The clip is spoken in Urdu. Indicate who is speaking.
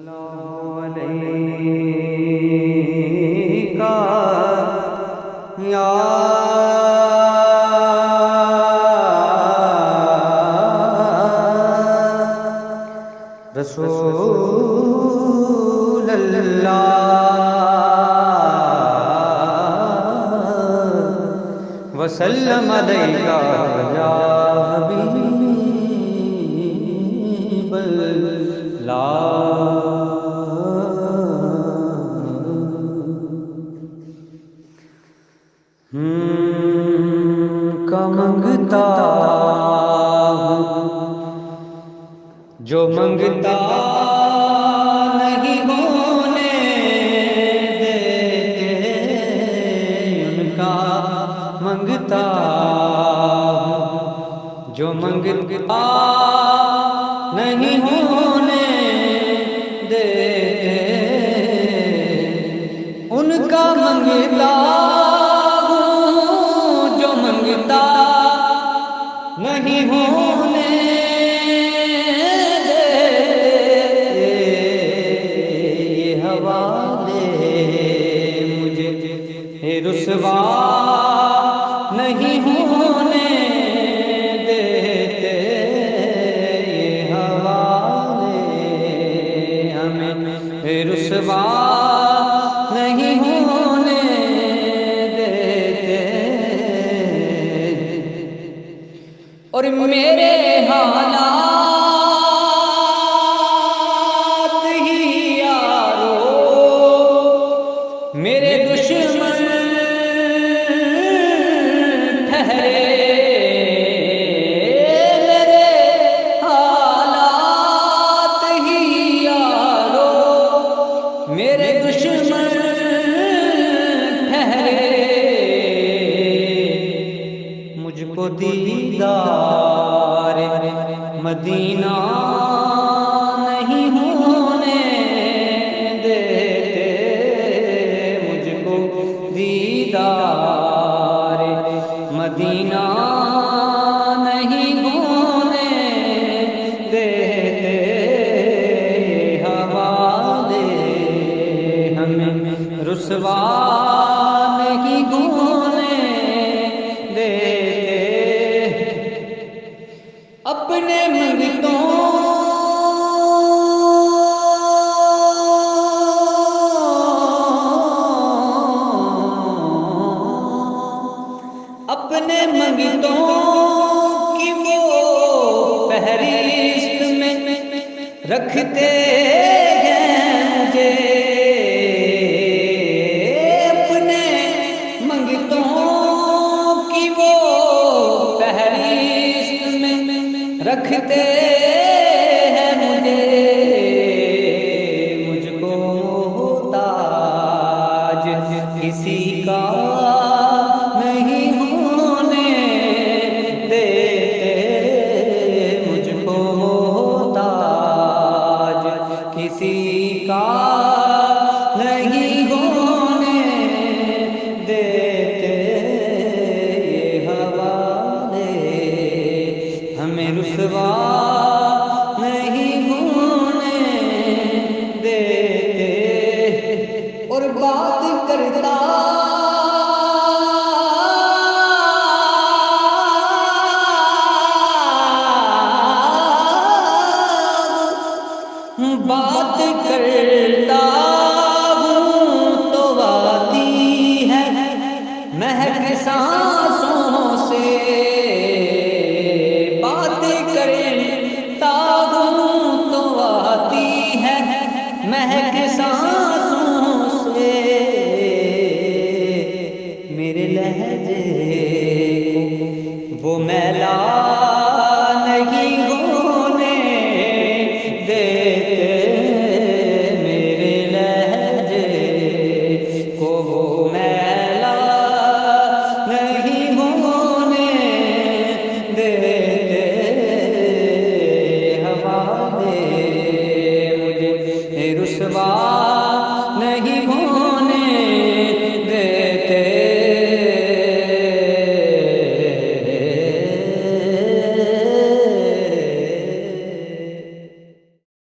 Speaker 1: علیکہ یا رسول اللہ وسلم علیکہ یا حبیب اللہ۔ کا منگتا ہوں جو منگتا نہیں ہونے دیتے، ان کا منگتا ہوں جو منگتا نہیں ہونے دیتے، ان کا منگتا نہیں ہونے دے، یہ حوالے مجھے رسوا نہیں ہونے دیتے، یہ حوالے ہمیں رسوا نہیں ہونے دیتے، اور میرے حالات ہی یارو میرے دشمن ٹھہرے، میرے حالات ہی یارو میرے دشمن ٹھہرے، مجھ کو دیدار مدینہ نہیں ہونے دیتے، مجھ کو دیدار مدینہ نہیں ہونے دیتے، حوالے ہمیں رسوا نہیں ہونے دیتے، اپنے منگتوں اپنے منگتوں کی وہ فہرست میں رکھتے ہیں مجھے، اپنے منگتوں کی وہ فہرست میں رکھتے ہیں مجھے، مجھ کو محتاج کسی کا نہیں ہونے دیتے، مجھ کو محتاج کسی کا نہیں ہونے دیتے، یہ حوالے ہمیں رسوا نہیں ہونے دیتے، اور بات کرتا بات کرتا ہوں تو آتی ہے مہک سانسوں سے، بات کرتا ہوں تو آتی ہے مہک